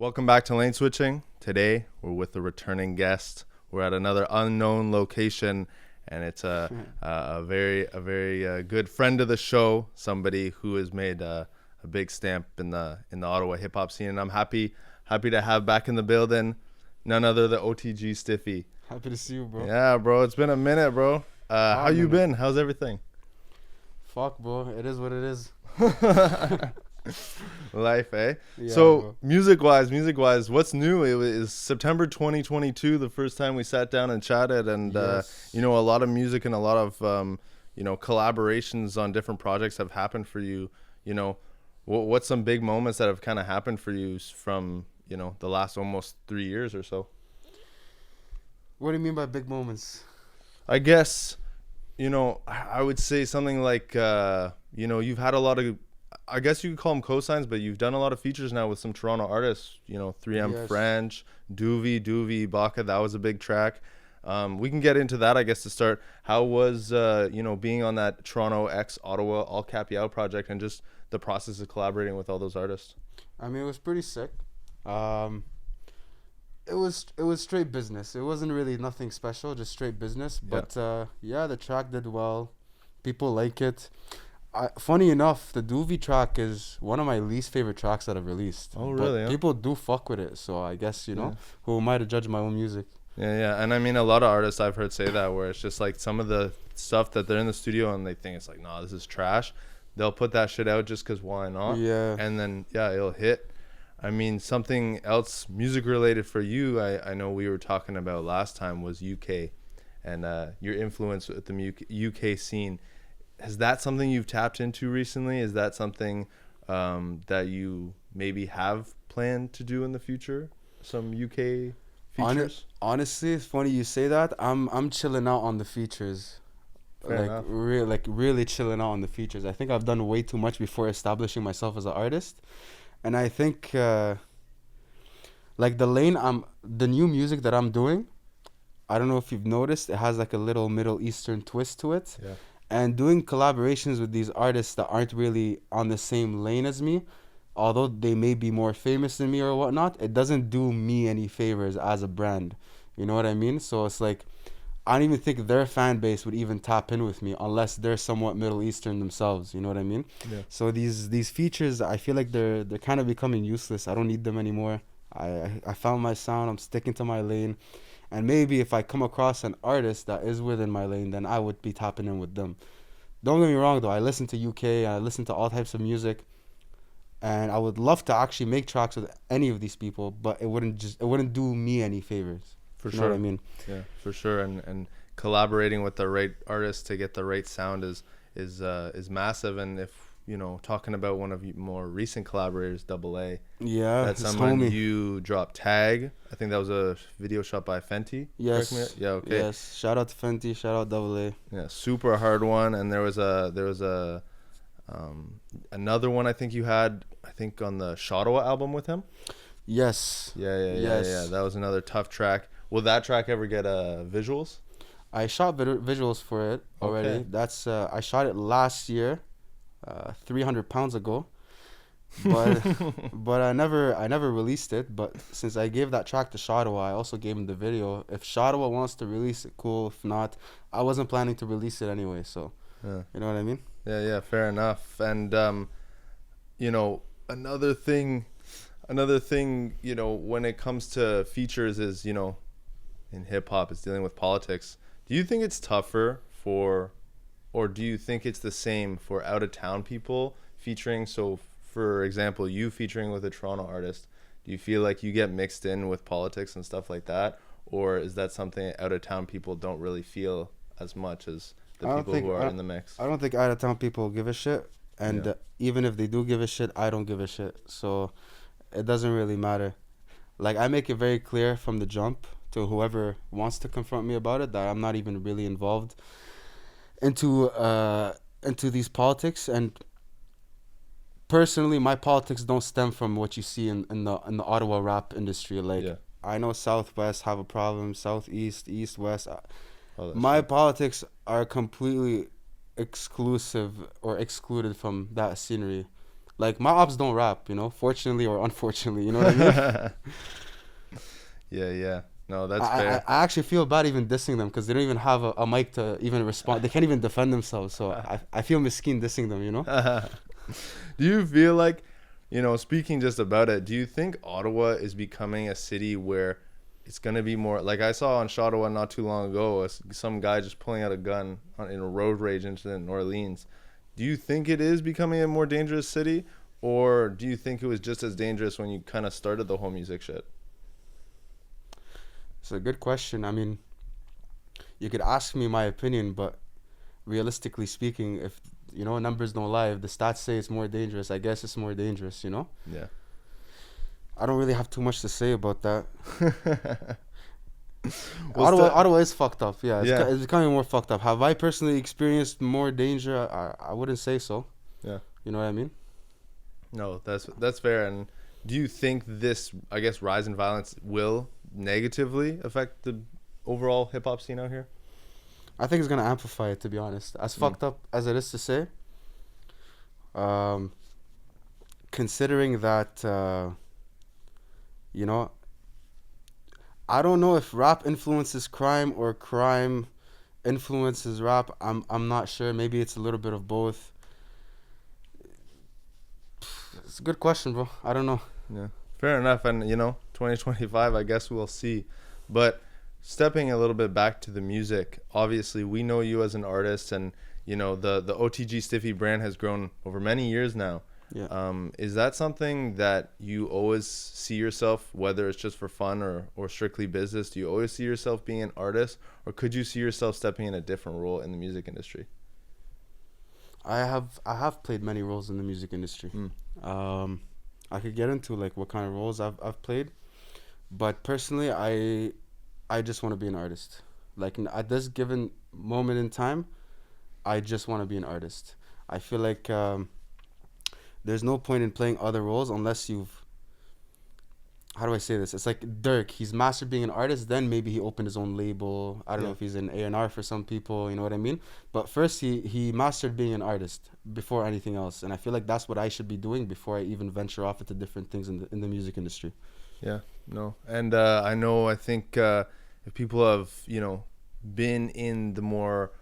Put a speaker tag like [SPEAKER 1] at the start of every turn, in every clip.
[SPEAKER 1] Welcome back to Lane Switching. Today we're with a returning guest. We're at another unknown location, and it's a very good friend of the show. Somebody who has made a big stamp in the Ottawa hip hop scene. And I'm happy to have back in the building none other than OTG Stiffy.
[SPEAKER 2] Happy to see you, bro.
[SPEAKER 1] Yeah, bro. It's been a minute, bro. How you been? How's everything?
[SPEAKER 2] Fuck, bro. It is what it is.
[SPEAKER 1] Life, eh?
[SPEAKER 2] Yeah,
[SPEAKER 1] so
[SPEAKER 2] bro.
[SPEAKER 1] music wise, what's new? It was September 2022, the first time we sat down and chatted, and
[SPEAKER 2] Yes.
[SPEAKER 1] a lot of music and a lot of collaborations on different projects have happened for you. What's some big moments that have kind of happened for you from the last almost 3 years or so?
[SPEAKER 2] What do you mean by big moments?
[SPEAKER 1] I guess I would say something like you've had a lot of, I guess you could call them cosigns, but you've done a lot of features now with some Toronto artists, 3M
[SPEAKER 2] Yes.
[SPEAKER 1] French, Doovie, Baka. That was a big track. We can get into that, I guess, to start. How was, being on that Toronto X Ottawa All Cap You Out project and just the process of collaborating with all those artists?
[SPEAKER 2] I mean, it was pretty sick. It was straight business. It wasn't really nothing special, just straight business.
[SPEAKER 1] Yeah.
[SPEAKER 2] But the track did well. People like it. Funny enough, the Doovie track is one of my least favorite tracks that I've released.
[SPEAKER 1] Oh,
[SPEAKER 2] But
[SPEAKER 1] really, huh?
[SPEAKER 2] people do fuck with it, so I guess, who am I to judge my own music?
[SPEAKER 1] Yeah. And I mean, a lot of artists I've heard say that, where it's just like some of the stuff that they're in the studio and they think it's like, nah, this is trash. They'll put that shit out just because why not?
[SPEAKER 2] Yeah.
[SPEAKER 1] And then, it'll hit. I mean, something else music related for you, I know we were talking about last time, was UK and your influence with the UK scene. Is that something you've tapped into recently? Is that something that you maybe have planned to do in the future? Some UK features?
[SPEAKER 2] Honestly, it's funny you say that. I'm chilling out on the features.
[SPEAKER 1] Fair enough.
[SPEAKER 2] Really chilling out on the features. I think I've done way too much before establishing myself as an artist. And I think the new music that I'm doing, I don't know if you've noticed, it has like a little Middle Eastern twist to it.
[SPEAKER 1] Yeah.
[SPEAKER 2] And doing collaborations with these artists that aren't really on the same lane as me, although they may be more famous than me or whatnot, it doesn't do me any favors as a brand. You know what I mean? So it's like, I don't even think their fan base would even tap in with me unless they're somewhat Middle Eastern themselves. You know what I mean?
[SPEAKER 1] Yeah.
[SPEAKER 2] So these features, I feel like they're kind of becoming useless. I don't need them anymore. I found my sound. I'm sticking to my lane. And maybe if I come across an artist that is within my lane, then I would be tapping in with them. Don't get me wrong, though. I listen to UK. I listen to all types of music. And I would love to actually make tracks with any of these people, but it wouldn't do me any favors.
[SPEAKER 1] For
[SPEAKER 2] You
[SPEAKER 1] sure.
[SPEAKER 2] know what I mean?
[SPEAKER 1] Yeah, for sure. And collaborating with the right artist to get the right sound is massive. And if talking about one of your more recent collaborators, Double A,
[SPEAKER 2] Yeah,
[SPEAKER 1] that's
[SPEAKER 2] his
[SPEAKER 1] someone
[SPEAKER 2] homie.
[SPEAKER 1] you dropped Tag. I think that was a video shot by Fenty.
[SPEAKER 2] Yes.
[SPEAKER 1] Correct me? Yeah. Okay.
[SPEAKER 2] Yes. Shout out to Fenty. Shout out Double A.
[SPEAKER 1] Yeah, super hard one. And there was a another one I think you had, I think, on the Shottawa album with him.
[SPEAKER 2] Yes.
[SPEAKER 1] Yeah. That was another tough track. Will that track ever get visuals?
[SPEAKER 2] I shot visuals for it already.
[SPEAKER 1] Okay.
[SPEAKER 2] That's I shot it last year, 300 pounds ago, but but I never released it. But since I gave that track to Shottawa, I also gave him the video. If Shottawa wants to release it, cool. If not, I wasn't planning to release it anyway. So
[SPEAKER 1] Yeah.
[SPEAKER 2] you know what I mean?
[SPEAKER 1] Yeah, fair enough. And another thing, when it comes to features is, in hip hop, it's dealing with politics. Do you think it's tougher or do you think it's the same for out of town people featuring? So, for example, you featuring with a Toronto artist, do you feel like you get mixed in with politics and stuff like that, or is that something out of town people don't really feel as much as the people who are in the mix?
[SPEAKER 2] I don't think out of town people give a shit, and
[SPEAKER 1] Yeah.
[SPEAKER 2] even if they do give a shit, I don't give a shit. So it doesn't really matter. Like, I make it very clear from the jump to whoever wants to confront me about it that I'm not even really involved into these politics. And personally, my politics don't stem from what you see in the Ottawa rap industry. Like,
[SPEAKER 1] Yeah.
[SPEAKER 2] I know Southwest have a problem, Southeast, East, West.
[SPEAKER 1] Oh, that's
[SPEAKER 2] My
[SPEAKER 1] true.
[SPEAKER 2] politics are completely exclusive or excluded from that scenery. Like my ops don't rap, you know, fortunately or unfortunately, you know what I mean?
[SPEAKER 1] Yeah, yeah. No, that's
[SPEAKER 2] I, I,
[SPEAKER 1] fair.
[SPEAKER 2] I actually feel bad even dissing them because they don't even have a mic to even respond. They can't even defend themselves. So I feel miskin dissing them, you know?
[SPEAKER 1] Do you feel like, speaking just about it, do you think Ottawa is becoming a city where it's going to be more like I saw on Ottawa not too long ago, some guy just pulling out a gun in a road rage incident in New Orleans. Do you think it is becoming a more dangerous city, or do you think it was just as dangerous when you kind of started the whole music shit?
[SPEAKER 2] It's a good question. I mean, you could ask me my opinion, but realistically speaking, if you know numbers don't lie, if the stats say it's more dangerous, I guess it's more dangerous. You know,
[SPEAKER 1] Yeah.
[SPEAKER 2] I don't really have too much to say about that.
[SPEAKER 1] What's
[SPEAKER 2] Ottawa is fucked up. Yeah,
[SPEAKER 1] Yeah.
[SPEAKER 2] it's becoming more fucked up. Have I personally experienced more danger? I wouldn't say so.
[SPEAKER 1] Yeah.
[SPEAKER 2] You know what I mean?
[SPEAKER 1] No, that's fair. And do you think this, I guess, rise in violence will negatively affect the overall hip hop scene out here?
[SPEAKER 2] I think it's gonna amplify it. To be honest, as fucked up as it is to say, um, considering that you know, I don't know if rap influences crime or crime influences rap. I'm not sure. Maybe it's a little bit of both. It's a good question, bro. I don't know.
[SPEAKER 1] Yeah, fair enough. And 2025, I guess we'll see. But stepping a little bit back to the music, obviously we know you as an artist, and the OTG Stiffy brand has grown over many years now.
[SPEAKER 2] Yeah.
[SPEAKER 1] Is that something that you always see yourself, whether it's just for fun or strictly business? Do you always see yourself being an artist, or could you see yourself stepping in a different role in the music industry?
[SPEAKER 2] I have played many roles in the music industry. I could get into like what kind of roles I've played, but personally, I just want to be an artist. Like at this given moment in time, I just want to be an artist. I feel like there's no point in playing other roles unless you've, how do I say this? It's like Dirk. He's mastered being an artist. Then maybe he opened his own label. I don't know if he's an A&R for some people. You know what I mean? But first, he mastered being an artist before anything else. And I feel like that's what I should be doing before I even venture off into different things in the music industry.
[SPEAKER 1] Yeah, no. And I think if people have, been in the more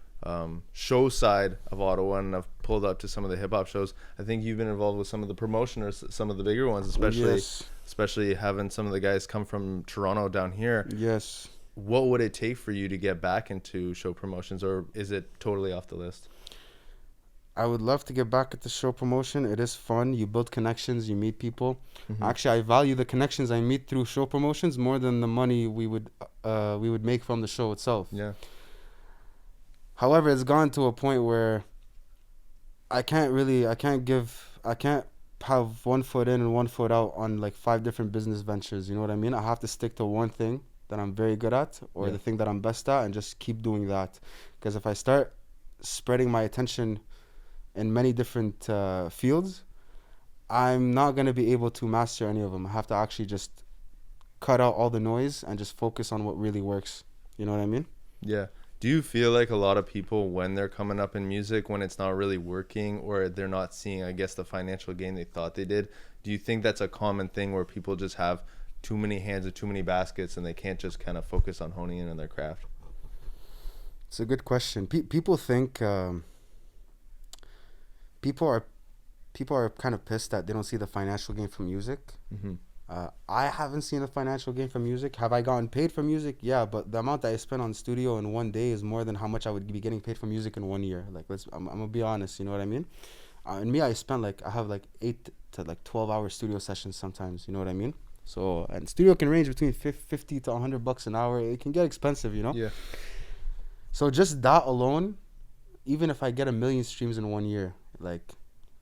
[SPEAKER 1] show side of Ottawa and have pulled up to some of the hip hop shows, I think you've been involved with some of the promotion or some of the bigger ones, especially having some of the guys come from Toronto down here.
[SPEAKER 2] Yes.
[SPEAKER 1] What would it take for you to get back into show promotions, or is it totally off the list?
[SPEAKER 2] I would love to get back at the show promotion. It is fun. You build connections. You meet people.
[SPEAKER 1] Mm-hmm.
[SPEAKER 2] Actually, I value the connections I meet through show promotions more than the money we would make from the show itself.
[SPEAKER 1] Yeah.
[SPEAKER 2] However, it's gone to a point where I can't have one foot in and one foot out on like 5 different business ventures. You know what I mean? I have to stick to one thing that I'm very good at, or the thing that I'm best at, and just keep doing that. Because if I start spreading my attention in many different fields, I'm not going to be able to master any of them. I have to actually just cut out all the noise and just focus on what really works. You know what I mean?
[SPEAKER 1] Yeah. Do you feel like a lot of people, when they're coming up in music, when it's not really working or they're not seeing, I guess, the financial gain they thought they did, do you think that's a common thing where people just have too many hands or too many baskets and they can't just kind of focus on honing in on their craft?
[SPEAKER 2] It's a good question. People think people are kind of pissed that they don't see the financial gain from music.
[SPEAKER 1] Mm-hmm.
[SPEAKER 2] I haven't seen the financial gain from music. Have I gotten paid for music? Yeah, but the amount that I spent on studio in one day is more than how much I would be getting paid for music in 1 year. Like, I'm gonna be honest. You know what I mean? And me, I have like 8 to like 12 hour studio sessions sometimes. You know what I mean? So, and studio can range between $50 to $100 an hour. It can get expensive, you know.
[SPEAKER 1] Yeah.
[SPEAKER 2] So just that alone, even if I get 1 million streams in 1 year, like,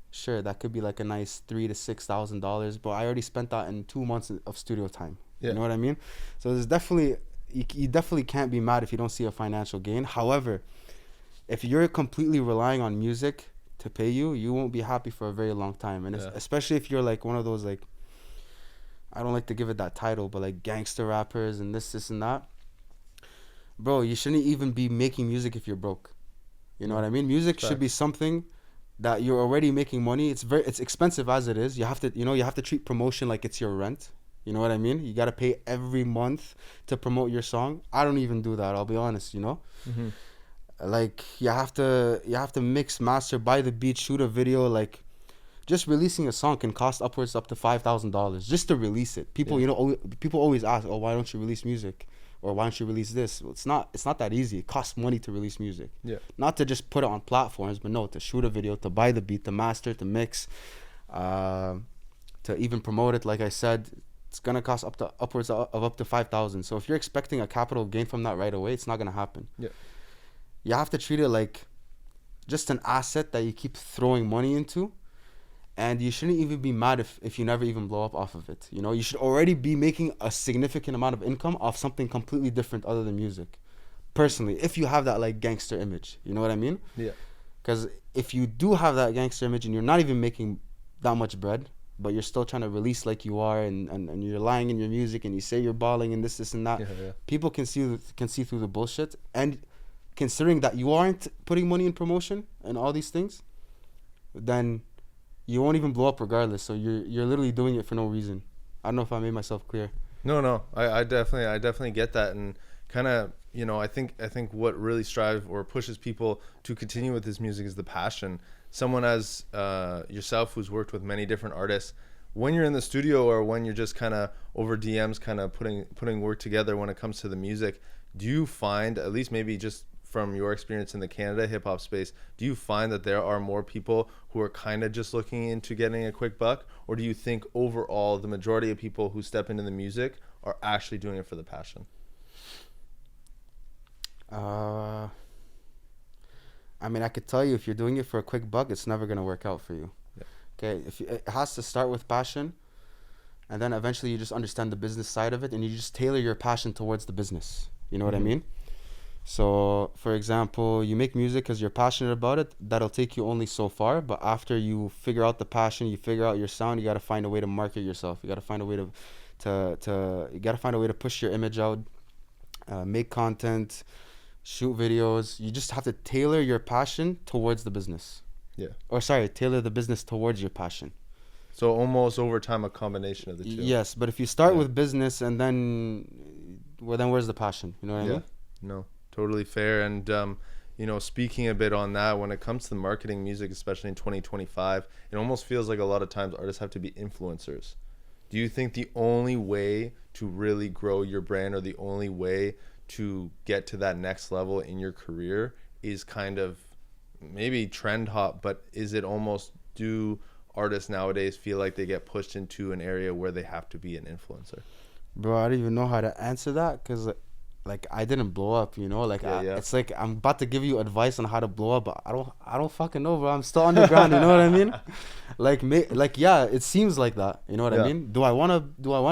[SPEAKER 2] sure, that could be like a nice $3,000 to $6,000, but I already spent that in 2 months of studio time.
[SPEAKER 1] Yeah.
[SPEAKER 2] You know what I mean? So there's definitely, you definitely can't be mad if you don't see a financial gain. However, if you're completely relying on music to pay you, you won't be happy for a very long time. And especially if you're like one of those, like, I don't like to give it that title, but like gangster rappers and this and that. Bro, you shouldn't even be making music if you're broke. You know what I mean? Music should be something that you're already making money. It's expensive as it is. You have to, you have to treat promotion like it's your rent. You know what I mean? You got to pay every month to promote your song. I don't even do that, I'll be honest.
[SPEAKER 1] Mm-hmm.
[SPEAKER 2] Like you have to mix, master, buy the beat, shoot a video. Like just releasing a song can cost upwards up to $5,000 just to release it. People,
[SPEAKER 1] Yeah.
[SPEAKER 2] people always ask, "Oh, why don't you release music?" Or "Why don't you release this?" Well, it's not that easy. It costs money to release music.
[SPEAKER 1] Yeah.
[SPEAKER 2] Not to just put it on platforms, but no, to shoot a video, to buy the beat, to master, to mix, uh, to even promote it. Like I said, it's gonna cost upwards of up to 5,000. So if you're expecting a capital gain from that right away, it's not gonna happen.
[SPEAKER 1] Yeah.
[SPEAKER 2] You have to treat it like just an asset that you keep throwing money into, and you shouldn't even be mad if you never even blow up off of it. You should already be making a significant amount of income off something completely different other than music. Personally, if you have that like gangster image, you know what I mean?
[SPEAKER 1] Yeah.
[SPEAKER 2] Because if you do have that gangster image and you're not even making that much bread, but you're still trying to release like you are, and you're lying in your music, and you say you're balling and this and that,
[SPEAKER 1] Yeah. Yeah.
[SPEAKER 2] people can see through the bullshit. And considering that you aren't putting money in promotion and all these things, then you won't even blow up regardless. So you're literally doing it for no reason. I don't know if I made myself clear.
[SPEAKER 1] No. I definitely get that, and kind of, I think what really strive or pushes people to continue with this music is the passion. Someone as yourself, who's worked with many different artists, when you're in the studio or when you're just kind of over DMs, kind of putting work together when it comes to the music, do you find, at least maybe just from your experience in the Canada hip hop space, do you find that there are more people who are kind of just looking into getting a quick buck, or do you think overall the majority of people who step into the music are actually doing it for the passion?
[SPEAKER 2] I mean, I could tell you, if you're doing it for a quick buck, it's never gonna work out for you.
[SPEAKER 1] Yeah.
[SPEAKER 2] Okay, it has to start with passion, and then eventually you just understand the business side of it, and you just tailor your passion towards the business. You know what I mean? So, for example, you make music because you're passionate about it. That'll take you only so far. But after you figure out the passion, you figure out your sound. You gotta find a way to market yourself. You gotta find a way you gotta find a way to push your image out, make content, shoot videos. You just have to tailor your passion towards the business.
[SPEAKER 1] Yeah.
[SPEAKER 2] Or sorry, tailor the business towards your passion.
[SPEAKER 1] So almost over time, a combination of the two.
[SPEAKER 2] Yes, but if you start
[SPEAKER 1] Yeah.
[SPEAKER 2] with business and then, well, then where's the passion? You know what I mean?
[SPEAKER 1] No, totally fair. And speaking a bit on that, when it comes to marketing music, especially in 2025, it almost feels like a lot of times artists have to be influencers. Do you think the only way to really grow your brand, or the only way to get to that next level in your career, is kind of maybe trend hop, but is it almost, do artists nowadays feel like they get pushed into an area where they have to be an influencer?
[SPEAKER 2] Bro, I don't even know how to answer that, because like I didn't blow up, like it's like I'm about to give you advice on how to blow up, but I don't fucking know, bro. I'm still underground, you know what I mean? Like yeah, it seems like that, you know what I mean? Do I want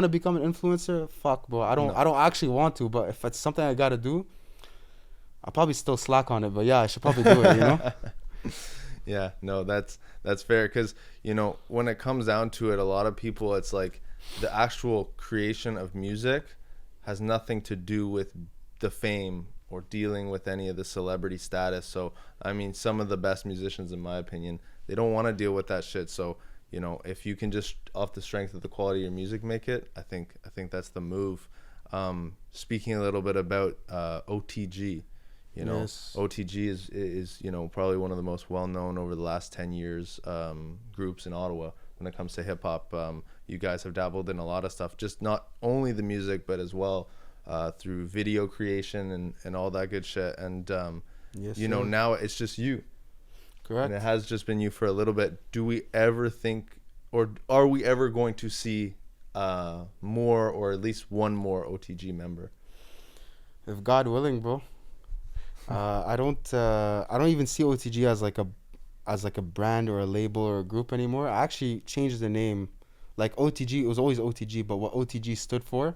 [SPEAKER 2] to become an influencer? Fuck, bro. I don't actually want to, but if it's something I got to do, I'll probably still slack on it, but yeah, I should probably do it,
[SPEAKER 1] Yeah, no, that's fair, because when it comes down to it, a lot of people, it's like the actual creation of music has nothing to do with the fame or dealing with any of the celebrity status. So I mean, some of the best musicians, in my opinion, they don't want to deal with that shit. So if you can just, off the strength of the quality of your music, make it, I think that's the move. Speaking a little bit about OTG,
[SPEAKER 2] Yes.
[SPEAKER 1] OTG is probably one of the most well-known over the last 10 years groups in Ottawa when it comes to hip-hop. You guys have dabbled in a lot of stuff, just not only the music, but as well through video creation and all that good shit. And
[SPEAKER 2] Yes,
[SPEAKER 1] now it's just you.
[SPEAKER 2] Correct.
[SPEAKER 1] And it has just been you for a little bit. Do we ever think, or are we ever going to see more, or at least one more OTG member?
[SPEAKER 2] If God willing, bro. I don't even see OTG as like a brand or a label or a group anymore. I actually changed the name. Like OTG, it was always OTG, but what OTG stood for,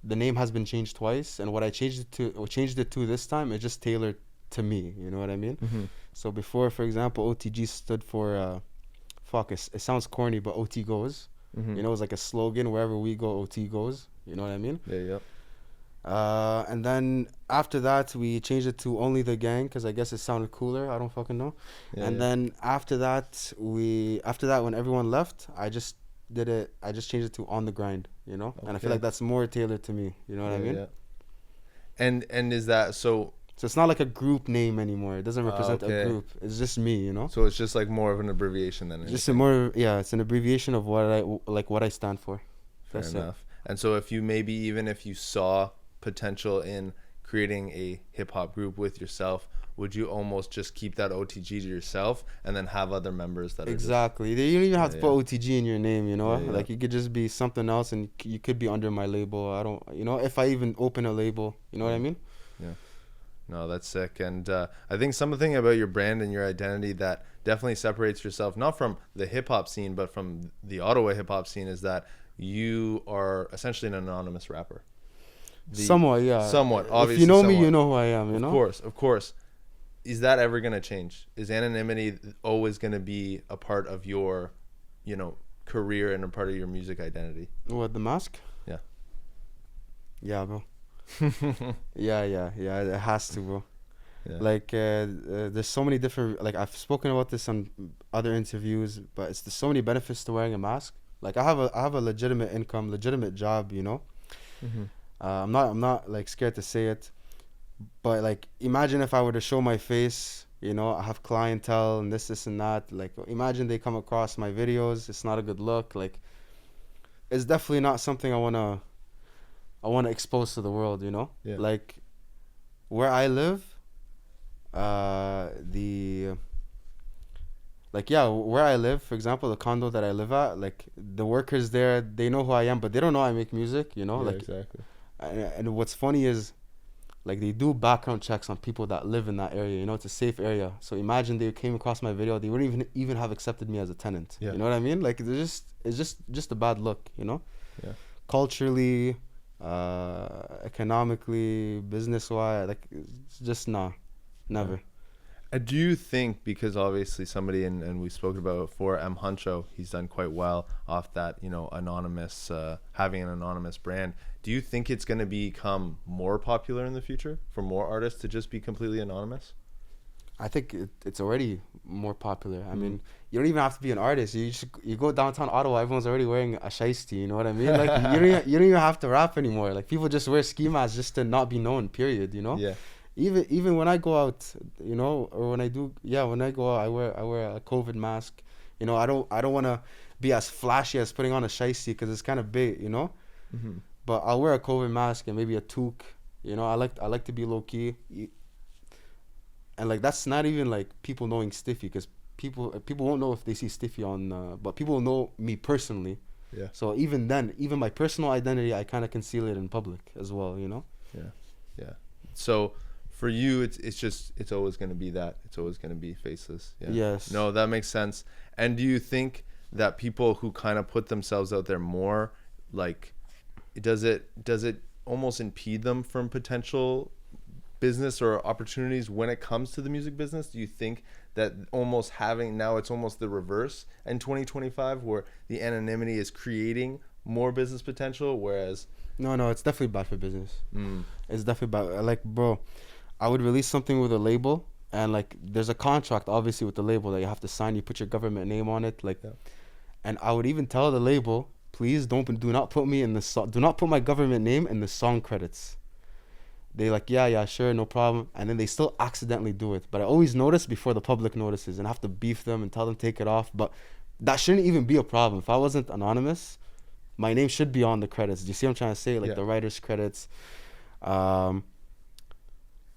[SPEAKER 2] the name has been changed twice, and what I changed it to this time, it just tailored to me. You know what I mean?
[SPEAKER 1] Mm-hmm.
[SPEAKER 2] So before, for example, OTG stood for it sounds corny, but OT goes.
[SPEAKER 1] Mm-hmm.
[SPEAKER 2] It was like a slogan: wherever we go, OT goes. You know what I mean?
[SPEAKER 1] Yeah.
[SPEAKER 2] And then after that, we changed it to Only the Gang because I guess it sounded cooler. I don't fucking know.
[SPEAKER 1] Yeah,
[SPEAKER 2] And
[SPEAKER 1] yeah.
[SPEAKER 2] then after that when everyone left, I just changed it to On the Grind, you know? And I feel
[SPEAKER 1] Okay.
[SPEAKER 2] like that's more tailored to me, you know what I
[SPEAKER 1] Yeah,
[SPEAKER 2] mean?
[SPEAKER 1] yeah. And is that so?
[SPEAKER 2] So it's not like a group name anymore. It doesn't represent a
[SPEAKER 1] Okay.
[SPEAKER 2] group. It's just me, you know?
[SPEAKER 1] So it's just like more of an abbreviation than
[SPEAKER 2] Just a
[SPEAKER 1] anything.
[SPEAKER 2] more, yeah, it's an abbreviation of what I stand for.
[SPEAKER 1] Fair
[SPEAKER 2] That's it.
[SPEAKER 1] enough. And so if you maybe even if you saw potential in creating a hip hop group with yourself, would you almost just keep that OTG to yourself and then have other members that are just
[SPEAKER 2] Exactly. You don't even have
[SPEAKER 1] yeah,
[SPEAKER 2] to put
[SPEAKER 1] yeah,
[SPEAKER 2] OTG in your name, you know?
[SPEAKER 1] yeah, yeah,
[SPEAKER 2] Like you could just be something else and you could be under my label. I don't, you know, if I even open a label, you know what I
[SPEAKER 1] yeah,
[SPEAKER 2] mean?
[SPEAKER 1] yeah. No, that's sick. And I think something about your brand and your identity that definitely separates yourself, not from the hip hop scene, but from the Ottawa hip hop scene, is that you are essentially an anonymous rapper. The
[SPEAKER 2] Somewhat, yeah.
[SPEAKER 1] somewhat,
[SPEAKER 2] If you
[SPEAKER 1] obviously,
[SPEAKER 2] know me, you
[SPEAKER 1] somewhat.
[SPEAKER 2] know who I am, you
[SPEAKER 1] Of
[SPEAKER 2] know?
[SPEAKER 1] course, of course. Is that ever going to change? Is anonymity always going to be a part of your, career and a part of your music identity?
[SPEAKER 2] What, the mask?
[SPEAKER 1] Yeah.
[SPEAKER 2] Yeah, bro. Yeah. It has to, bro.
[SPEAKER 1] Yeah.
[SPEAKER 2] Like, there's so many different, like, I've spoken about this on other interviews, but there's so many benefits to wearing a mask. Like, I have a legitimate income, legitimate job, you know?
[SPEAKER 1] Mm-hmm.
[SPEAKER 2] I'm not like scared to say it, but like imagine if I were to show my face, you know, I have clientele and this and that. Like imagine they come across my videos, it's not a good look. Like it's definitely not something I wanna expose to the world, you know?
[SPEAKER 1] Yeah.
[SPEAKER 2] Like where I live, the like yeah, where I live, for example, the condo that I live at, like the workers there, they know who I am, but they don't know I make music, you know?
[SPEAKER 1] Yeah,
[SPEAKER 2] Like
[SPEAKER 1] exactly.
[SPEAKER 2] and what's funny is like they do background checks on people that live in that area. You know, it's a safe area. So imagine they came across my video, they wouldn't even have accepted me as a tenant.
[SPEAKER 1] Yeah.
[SPEAKER 2] You know what I mean? Like it's just a bad look. You know,
[SPEAKER 1] Yeah.
[SPEAKER 2] culturally, economically, business wise, like it's just never.
[SPEAKER 1] Do you think, because obviously somebody, and we've spoken about it before, M. Huncho, he's done quite well off that, anonymous, having an anonymous brand. Do you think it's going to become more popular in the future for more artists to just be completely anonymous?
[SPEAKER 2] I think it's already more popular. I
[SPEAKER 1] Mm.
[SPEAKER 2] mean, you don't even have to be an artist. You go downtown Ottawa, everyone's already wearing a shiesty. You know what I mean? Like you don't even have to rap anymore. Like people just wear ski masks just to not be known. Period. You know?
[SPEAKER 1] Yeah.
[SPEAKER 2] Even when I go out, you know, or when I go out, I wear a COVID mask. You know, I don't want to be as flashy as putting on a shiesty because it's kind of bait. You know?
[SPEAKER 1] Mm-hmm.
[SPEAKER 2] But I'll wear a COVID mask and maybe a toque. You know, I like to be low key. And like that's not even like people knowing Stiffy because people won't know if they see Stiffy on but people know me personally.
[SPEAKER 1] Yeah.
[SPEAKER 2] So even then, even my personal identity, I kind of conceal it in public as well, you know.
[SPEAKER 1] Yeah. Yeah. So for you, it's always going to be that. It's always going to be faceless. Yeah.
[SPEAKER 2] Yes.
[SPEAKER 1] No, that makes sense. And do you think that people who kind of put themselves out there more, like, does it almost impede them from potential business or opportunities when it comes to the music business? Do you think that almost having, now it's almost the reverse in 2025 where the anonymity is creating more business potential, whereas
[SPEAKER 2] No, it's definitely bad for business. It's definitely bad. Like, bro, I would release something with a label, and like, there's a contract obviously with the label that you have to sign. You put your government name on it, like,
[SPEAKER 1] Yeah.
[SPEAKER 2] and I would even tell the label, please do not put me in the song. Do not put my government name in the song credits. They like, yeah, sure, no problem. And then they still accidentally do it. But I always notice before the public notices and have to beef them and tell them take it off. But that shouldn't even be a problem. If I wasn't anonymous, my name should be on the credits. Do you see what I'm trying to say? Like
[SPEAKER 1] Yeah.
[SPEAKER 2] the writer's credits.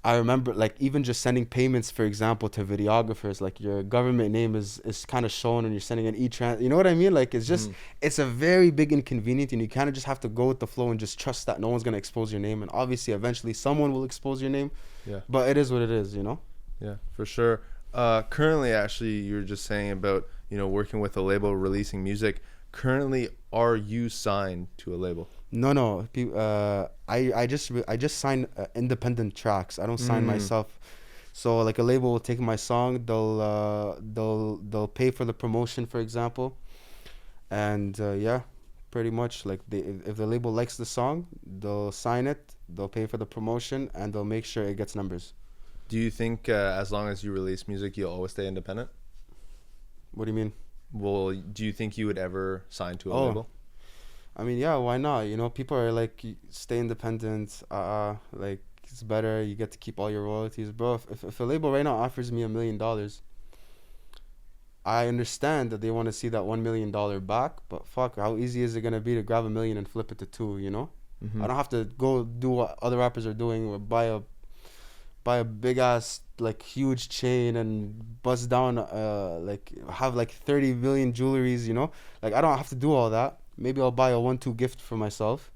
[SPEAKER 2] I remember like even just sending payments, for example, to videographers, like your government name is kind of shown and you're sending an e-trans, you know what I mean? Like it's just, it's a very big inconvenience and you kind of just have to go with the flow and just trust that no one's going to expose your name. And obviously eventually someone will expose your name,
[SPEAKER 1] Yeah.
[SPEAKER 2] but it is what it is, you know?
[SPEAKER 1] Yeah, for sure. Currently, actually, you were just saying about, working with a label, releasing music. Currently, are you signed to a label?
[SPEAKER 2] No. I just sign independent tracks. I don't sign myself. So like a label will take my song, they'll pay for the promotion, for example, and yeah, pretty much. Like if the label likes the song, they'll sign it, they'll pay for the promotion, and they'll make sure it gets numbers.
[SPEAKER 1] Do you think as long as you release music, you'll always stay independent?
[SPEAKER 2] What do you mean?
[SPEAKER 1] Well, do you think you would ever sign to a
[SPEAKER 2] Oh,
[SPEAKER 1] label?
[SPEAKER 2] I mean, yeah, why not? You know, people are like, stay independent. Like it's better. You get to keep all your royalties, bro. If a label right now offers me $1 million, I understand that they want to see that $1 million back. But fuck, how easy is it gonna be to grab a million and flip it to two? You know,
[SPEAKER 1] Mm-hmm.
[SPEAKER 2] I don't have to go do what other rappers are doing, or buy a big ass like huge chain and bust down like have like 30 million jewelries, you know? Like I don't have to do all that. Maybe I'll buy a 1-2 gift for myself,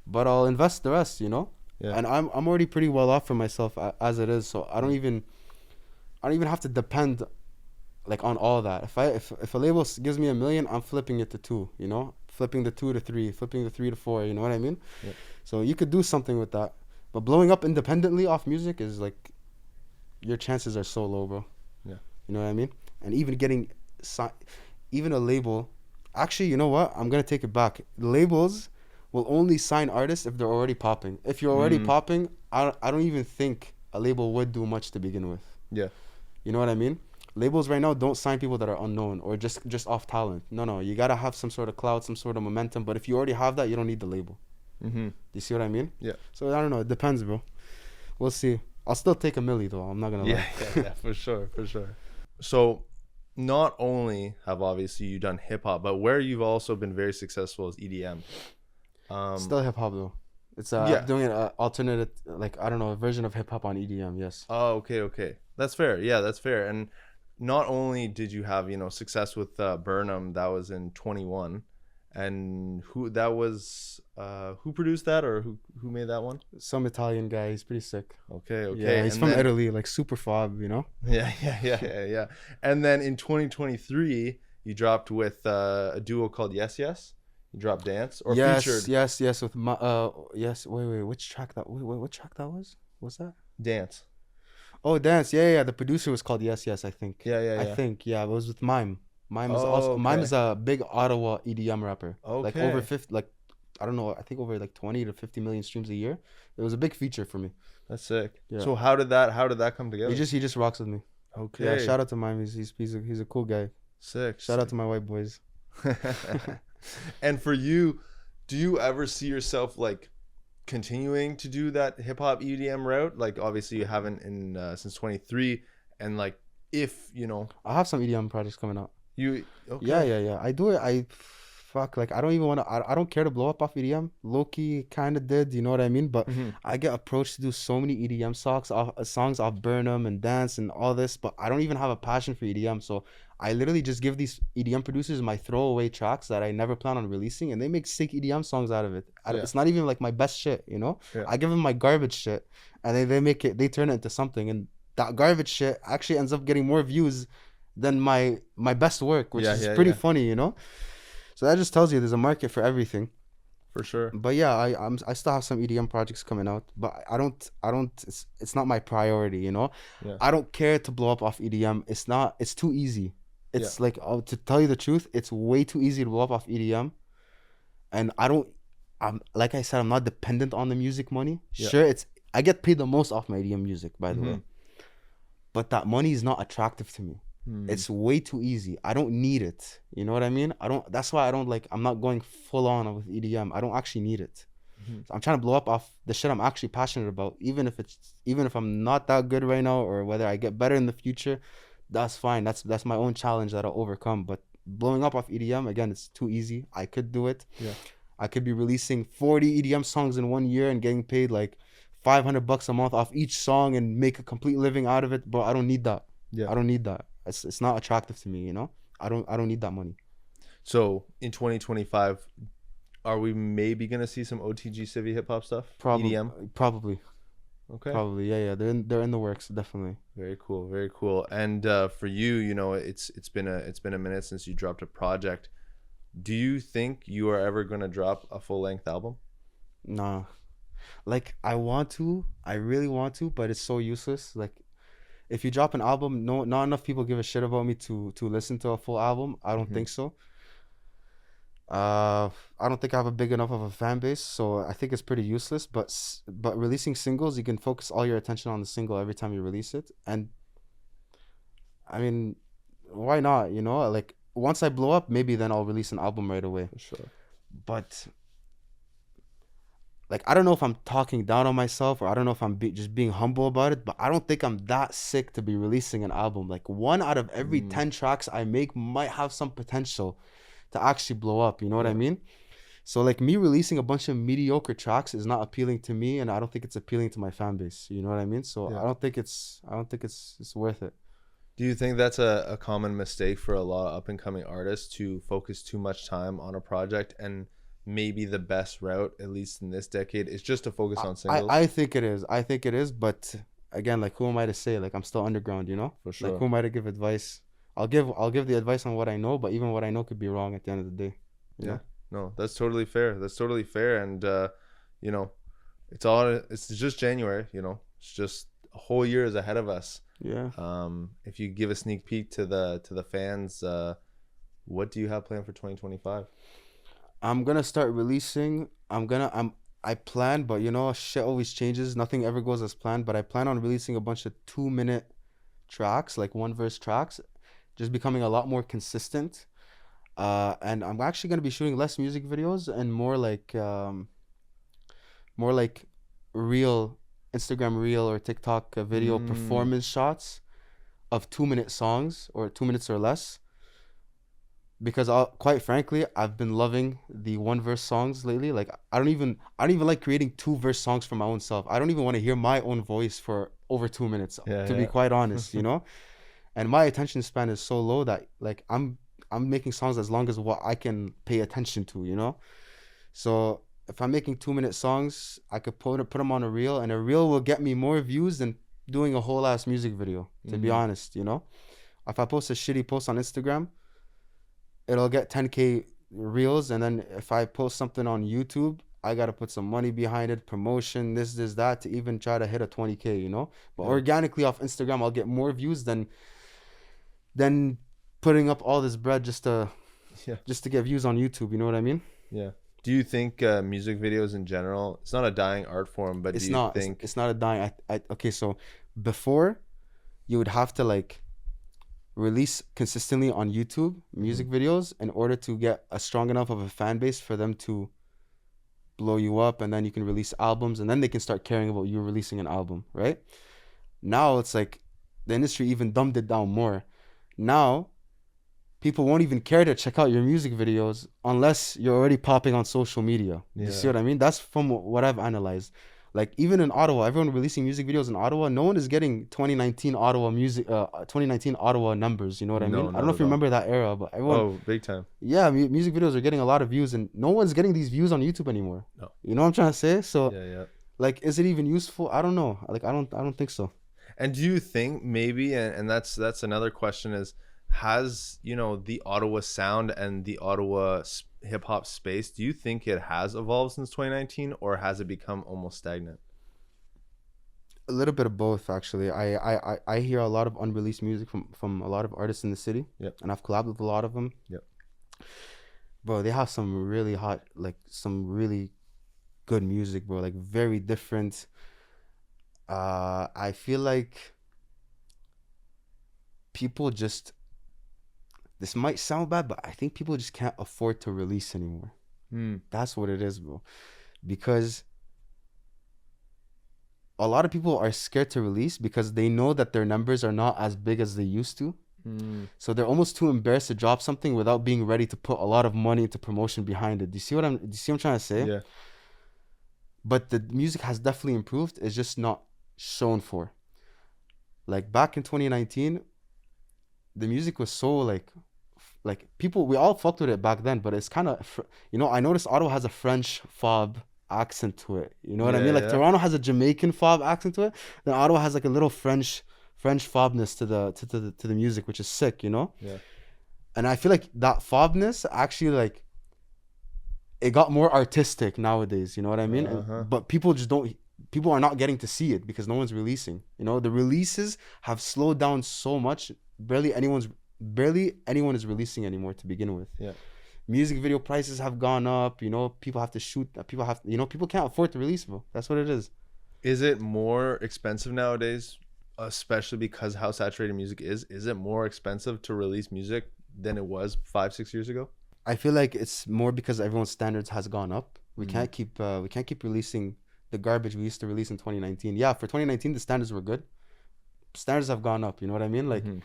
[SPEAKER 2] but I'll invest the rest, you know?
[SPEAKER 1] Yeah.
[SPEAKER 2] And I'm already pretty well off for myself as it is, so I don't even have to depend like on all that. If a label gives me 1 million, I'm flipping it to two, you know? Flipping the 2 to 3, flipping the 3 to 4, you know what I mean?
[SPEAKER 1] Yeah.
[SPEAKER 2] So you could do something with that. But blowing up independently off music is like, your chances are so low, bro.
[SPEAKER 1] Yeah.
[SPEAKER 2] You know what I mean? And even getting, even a label, actually, you know what? I'm gonna take it back. Labels will only sign artists if they're already popping. If you're already popping, I don't even think a label would do much to begin with.
[SPEAKER 1] Yeah.
[SPEAKER 2] You know what I mean? Labels right now don't sign people that are unknown or just off talent. No, you gotta have some sort of clout, some sort of momentum. But if you already have that, you don't need the label.
[SPEAKER 1] Mm-hmm.
[SPEAKER 2] Do you see what I mean?
[SPEAKER 1] Yeah.
[SPEAKER 2] So I don't know. It depends, bro. We'll see. I'll still take $1 million though. I'm not gonna lie.
[SPEAKER 1] Yeah, for sure. So, not only have obviously you done hip hop, but where you've also been very successful is EDM.
[SPEAKER 2] Still hip hop though. It's
[SPEAKER 1] Yeah.
[SPEAKER 2] I'm doing an alternative, like I don't know, a version of hip hop on EDM. Yes.
[SPEAKER 1] Oh, okay. That's fair. Yeah, that's fair. And not only did you have, success with Burnham, that was in 21, and who produced that, or who made that one?
[SPEAKER 2] Some Italian guy. He's pretty sick.
[SPEAKER 1] Okay.
[SPEAKER 2] Yeah, he's
[SPEAKER 1] And
[SPEAKER 2] from
[SPEAKER 1] then,
[SPEAKER 2] Italy, like super fob, you know.
[SPEAKER 1] Yeah. And then in 2023, you dropped with a duo called Yes Yes. You dropped Dance, or featured
[SPEAKER 2] Yes. With my yes. Wait. Which track that? Wait. What track that was? What's that?
[SPEAKER 1] Dance.
[SPEAKER 2] Oh, Dance. Yeah. The producer was called Yes. I think.
[SPEAKER 1] Yeah.
[SPEAKER 2] I think. Yeah. It was with Mime. Mime is
[SPEAKER 1] Oh,
[SPEAKER 2] also Mime
[SPEAKER 1] okay.
[SPEAKER 2] is a big Ottawa EDM rapper. Like
[SPEAKER 1] Okay.
[SPEAKER 2] over 50. Like I don't know. I think over like 20 to 50 million streams a year. It was a big feature for me.
[SPEAKER 1] That's sick.
[SPEAKER 2] Yeah.
[SPEAKER 1] So how did that come together?
[SPEAKER 2] He just rocks with me.
[SPEAKER 1] Okay.
[SPEAKER 2] Yeah. Shout out to Mime. He's a cool guy.
[SPEAKER 1] Sick.
[SPEAKER 2] Shout out to my white boys.
[SPEAKER 1] And for you, do you ever see yourself like continuing to do that hip hop EDM route? Like obviously you haven't in since 23, and like if
[SPEAKER 2] I have some EDM projects coming out.
[SPEAKER 1] you okay.
[SPEAKER 2] Yeah. I do it. Like I don't even want to. I don't care to blow up off EDM. Low-key kind of did, you know what I mean? But I get approached to do so many EDM songs off Burnham and Dance and all this, but I don't even have a passion for EDM. So I literally just give these EDM producers my throwaway tracks that I never plan on releasing, and they make sick EDM songs out of it. It's not even like my best shit, you know?
[SPEAKER 1] Yeah.
[SPEAKER 2] I give them my garbage shit, and they turn it into something, and that garbage shit actually ends up getting more views than my best work, which is pretty funny, you know? So that just tells you there's a market for everything.
[SPEAKER 1] For sure.
[SPEAKER 2] But yeah, I still have some EDM projects coming out, but I don't it's not my priority, you know?
[SPEAKER 1] Yeah.
[SPEAKER 2] I don't care to blow up off EDM. It's too easy. It's like, to tell you the truth, it's way too easy to blow up off EDM. And I'm like I said, I'm not dependent on the music money.
[SPEAKER 1] Yeah.
[SPEAKER 2] Sure, I get paid the most off my EDM music, by the way. But that money is not attractive to me. It's way too easy. I don't need it. You know what I mean? That's why I'm not going full on with EDM. I don't actually need it. So I'm trying to blow up off the shit I'm actually passionate about, even if I'm not that good right now, or whether I get better in the future, that's fine. That's my own challenge that I'll overcome. But blowing up off EDM, again, it's too easy. I could do it.
[SPEAKER 1] Yeah.
[SPEAKER 2] I could be releasing 40 EDM songs in 1 year and getting paid like $500 a month off each song and make a complete living out of it. Bro, I don't need that.
[SPEAKER 1] Yeah.
[SPEAKER 2] I don't need that. It's not attractive to me, you know? I don't need that money.
[SPEAKER 1] So in 2025, are we maybe gonna see some OTG Stiffy hip hop stuff? EDM?
[SPEAKER 2] Probably.
[SPEAKER 1] Okay.
[SPEAKER 2] Probably. Yeah. They're in the works, definitely.
[SPEAKER 1] Very cool. And for you, it's been a minute since you dropped a project. Do you think you are ever gonna drop a full length album?
[SPEAKER 2] Nah. Like I really want to, but it's so useless. Like if you drop an album, not enough people give a shit about me to listen to a full album. I don't think so. I don't think I have a big enough of a fan base, so I think it's pretty useless. But releasing singles, you can focus all your attention on the single every time you release it, and I mean, why not? You know, like once I blow up, maybe then I'll release an album right away.
[SPEAKER 1] For sure.
[SPEAKER 2] But like, I don't know if I'm talking down on myself or I don't know if I'm just being humble about it, but I don't think I'm that sick to be releasing an album. Like, one out of every 10 tracks I make might have some potential to actually blow up. You know what I
[SPEAKER 1] Yeah.
[SPEAKER 2] mean? So, like, me releasing a bunch of mediocre tracks is not appealing to me, and I don't think it's appealing to my fan base. You know what I mean? So,
[SPEAKER 1] Yeah.
[SPEAKER 2] I don't think it's worth it.
[SPEAKER 1] Do you think that's a common mistake for a lot of up and coming artists to focus too much time on a project, and maybe the best route, at least in this decade, is just to focus on singles?
[SPEAKER 2] I think it is. I think it is. But again, like, who am I to say? Like, I'm still underground, you know?
[SPEAKER 1] For
[SPEAKER 2] Like,
[SPEAKER 1] sure.
[SPEAKER 2] who am I to give advice? I'll give the advice on what I know, but even what I know could be wrong at the end of the day. You
[SPEAKER 1] Yeah.
[SPEAKER 2] know?
[SPEAKER 1] No, that's totally fair. That's totally fair. And you know, it's just January, you know. It's just a whole year is ahead of us.
[SPEAKER 2] Yeah.
[SPEAKER 1] If you give a sneak peek to the fans, what do you have planned for 2025?
[SPEAKER 2] I'm gonna start releasing. I plan, but you know, shit always changes. Nothing ever goes as planned. But I plan on releasing a bunch of 2 minute tracks, like one verse tracks, just becoming a lot more consistent. And I'm actually gonna be shooting less music videos and more like real Instagram reel or TikTok video performance shots of 2 minute songs or 2 minutes or less. Because quite frankly, I've been loving the one verse songs lately. Like, I don't even like creating 2 verse songs for my own self. I don't even want to hear my own voice for over 2 minutes,
[SPEAKER 1] Yeah,
[SPEAKER 2] to be quite honest, you know? And my attention span is so low that like I'm making songs as long as what I can pay attention to, you know? So if I'm making 2 minute songs, I could put them on a reel, and a reel will get me more views than doing a whole ass music video, to be honest, you know? If I post a shitty post on Instagram, it'll get 10K reels, and then if I post something on YouTube, I gotta put some money behind it, promotion, this, that, to even try to hit a 20K, you know? But
[SPEAKER 1] Yeah.
[SPEAKER 2] organically off Instagram, I'll get more views than putting up all this bread just to
[SPEAKER 1] Yeah.
[SPEAKER 2] just to get views on YouTube. You know what I mean?
[SPEAKER 1] Yeah. Do you think music videos in general, it's not a dying art form, but
[SPEAKER 2] It's
[SPEAKER 1] do you
[SPEAKER 2] not.
[SPEAKER 1] think
[SPEAKER 2] It's not a dying. Okay, so before, you would have to like release consistently on YouTube music videos in order to get a strong enough of a fan base for them to blow you up, and then you can release albums, and then they can start caring about you releasing an album, right? Now it's like the industry even dumbed it down more. Now people won't even care to check out your music videos unless you're already popping on social media. You see
[SPEAKER 1] Yeah.
[SPEAKER 2] what I mean? That's from what I've analyzed. Like, even in Ottawa, everyone releasing music videos in Ottawa, no one is getting 2019 Ottawa numbers. You know what I mean?
[SPEAKER 1] No,
[SPEAKER 2] I don't
[SPEAKER 1] not
[SPEAKER 2] know if
[SPEAKER 1] at
[SPEAKER 2] you
[SPEAKER 1] all.
[SPEAKER 2] remember that era, but everyone,
[SPEAKER 1] Oh, big time.
[SPEAKER 2] yeah, music videos are getting a lot of views, and no one's getting these views on YouTube anymore.
[SPEAKER 1] No.
[SPEAKER 2] You know what I'm trying to say? So,
[SPEAKER 1] Yeah, yeah.
[SPEAKER 2] like, is it even useful? I don't know. Like, I don't think so.
[SPEAKER 1] And do you think maybe, and that's another question is, has, you know, the Ottawa sound and the Ottawa hip hop space, do you think it has evolved since 2019, or has it become almost stagnant?
[SPEAKER 2] A little bit of both, actually. I hear a lot of unreleased music from a lot of artists in the city.
[SPEAKER 1] Yep.
[SPEAKER 2] And I've collabed with a lot of them.
[SPEAKER 1] Yep.
[SPEAKER 2] Bro, they have some really hot, like, some really good music, bro. Like, very different. I feel like people just, this might sound bad, but I think people just can't afford to release anymore. That's what it is, bro. Because a lot of people are scared to release because they know that their numbers are not as big as they used to. So they're almost too embarrassed to drop something without being ready to put a lot of money into promotion behind it. Do you see what I'm trying to say?
[SPEAKER 1] Yeah.
[SPEAKER 2] But the music has definitely improved. It's just not shown for. Like, back in 2019, the music was so like people, we all fucked with it back then, but it's kind of, you know, I noticed Ottawa has a French fob accent to it. You know what I
[SPEAKER 1] Yeah,
[SPEAKER 2] mean? Like,
[SPEAKER 1] yeah.
[SPEAKER 2] Toronto has a Jamaican fob accent to it. Then Ottawa has like a little French fobness to the music, which is sick, you know?
[SPEAKER 1] Yeah.
[SPEAKER 2] And I feel like that fobness actually, like, it got more artistic nowadays, you know what I mean? But people are not getting to see it because no one's releasing. You know, the releases have slowed down so much. Barely anyone is releasing anymore to begin with.
[SPEAKER 1] Yeah.
[SPEAKER 2] music video prices have gone up. You know, people have to shoot. People have, you know, people can't afford to release, bro. That's what it is.
[SPEAKER 1] Is it more expensive nowadays, especially because how saturated music is? Is it more expensive to release music than it was 5, 6 years ago?
[SPEAKER 2] I feel like it's more because everyone's standards has gone up. We
[SPEAKER 1] Mm.
[SPEAKER 2] can't keep releasing the garbage we used to release in 2019. Yeah, for 2019 the standards were good. Standards have gone up. You know what I mean? Like
[SPEAKER 1] Mhm.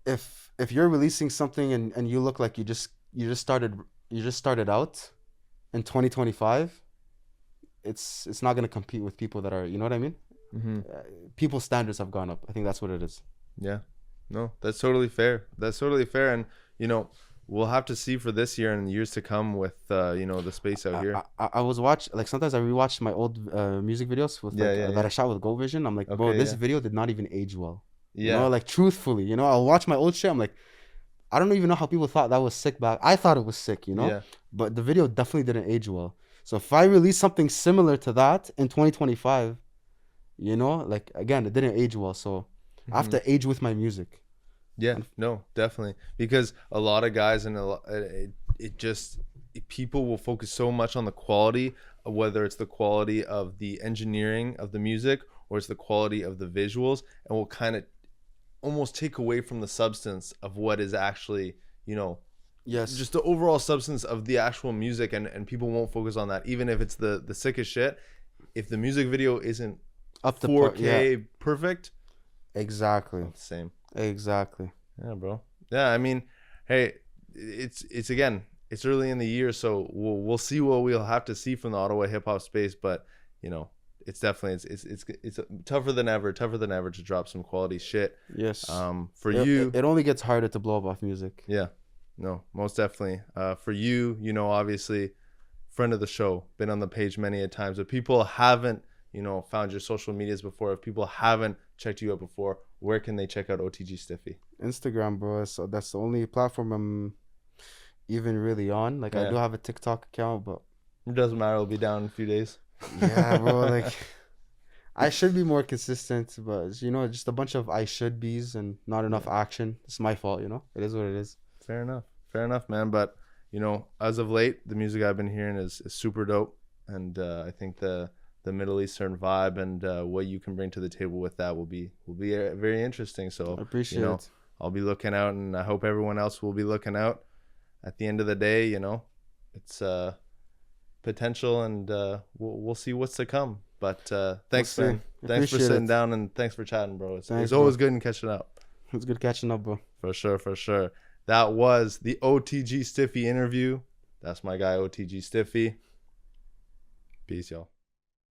[SPEAKER 2] if you're releasing something and you look like you just started out in 2025, it's not gonna compete with people that are, you know what I mean?
[SPEAKER 1] Mhm.
[SPEAKER 2] People's standards have gone up. I think that's what it is.
[SPEAKER 1] Yeah. No, that's totally fair. That's totally fair. And, you know, we'll have to see for this year and years to come with, you know, the space out here.
[SPEAKER 2] I was like sometimes I rewatch my old music videos with
[SPEAKER 1] Yeah,
[SPEAKER 2] like
[SPEAKER 1] yeah,
[SPEAKER 2] that
[SPEAKER 1] yeah.
[SPEAKER 2] I shot with Gold Vision. I'm like, bro,
[SPEAKER 1] Okay,
[SPEAKER 2] this
[SPEAKER 1] yeah.
[SPEAKER 2] video did not even age well. You know,
[SPEAKER 1] Yeah.
[SPEAKER 2] like truthfully, you know, I'll watch my old shit. I'm like, I don't even know how people thought that was sick back. I thought it was sick, you know,
[SPEAKER 1] Yeah.
[SPEAKER 2] but the video definitely didn't age well. So if I release something similar to that in 2025, you know, like again, it didn't age well. So I have
[SPEAKER 1] Mhm.
[SPEAKER 2] to age with my music.
[SPEAKER 1] Yeah,
[SPEAKER 2] And
[SPEAKER 1] no, definitely. Because a lot of guys and it just people will focus so much on the quality, whether it's the quality of the engineering of the music or it's the quality of the visuals, and will kind of almost take away from the substance of what is actually, you know,
[SPEAKER 2] yes,
[SPEAKER 1] just the overall substance of the actual music, and people won't focus on that, even if it's the sickest shit. If the music video isn't
[SPEAKER 2] up the part. Yeah,
[SPEAKER 1] 4K perfect,
[SPEAKER 2] exactly,
[SPEAKER 1] not the same.
[SPEAKER 2] exactly.
[SPEAKER 1] Yeah, bro. Yeah, I mean, hey, it's again, it's early in the year, so we'll see what we'll have to see from the Ottawa hip hop space, but you know, it's definitely it's tougher than ever to drop some quality shit.
[SPEAKER 2] Yes.
[SPEAKER 1] For you,
[SPEAKER 2] It only gets harder to blow up off music.
[SPEAKER 1] yeah, no, most definitely. For you, you know, obviously, friend of the show, been on the page many a times, but people haven't, you know, found your social medias before. If people haven't checked you out before, where can they check out OTG Stiffy?
[SPEAKER 2] Instagram, bro. So that's the only platform I'm even really on. Like I
[SPEAKER 1] Yeah,
[SPEAKER 2] do have a TikTok account, but
[SPEAKER 1] it doesn't matter. It'll be down in a few days.
[SPEAKER 2] yeah, bro. Like I should be more consistent, but you know, just a bunch of I should be's and not enough
[SPEAKER 1] Yeah,
[SPEAKER 2] action. It's my fault, you know. It is what it is.
[SPEAKER 1] fair enough, man. But you know, as of late, the music I've been hearing is super dope, and I think the Middle Eastern vibe and what you can bring to the table with that will be very interesting.
[SPEAKER 2] I
[SPEAKER 1] So you
[SPEAKER 2] appreciate
[SPEAKER 1] know,
[SPEAKER 2] it.
[SPEAKER 1] I'll be looking out, and I hope everyone else will be looking out. At the end of the day, you know, it's potential, and we'll see what's to come. But
[SPEAKER 2] We'll
[SPEAKER 1] thanks,
[SPEAKER 2] see.
[SPEAKER 1] man. Thanks for
[SPEAKER 2] Appreciate
[SPEAKER 1] sitting
[SPEAKER 2] it.
[SPEAKER 1] down, and thanks for chatting, bro. It's
[SPEAKER 2] Thanks, bro.
[SPEAKER 1] always good and catching up.
[SPEAKER 2] It's good catching up, bro.
[SPEAKER 1] For sure, for sure. That was the OTG Stiffy interview. That's my guy, OTG Stiffy. Peace, y'all.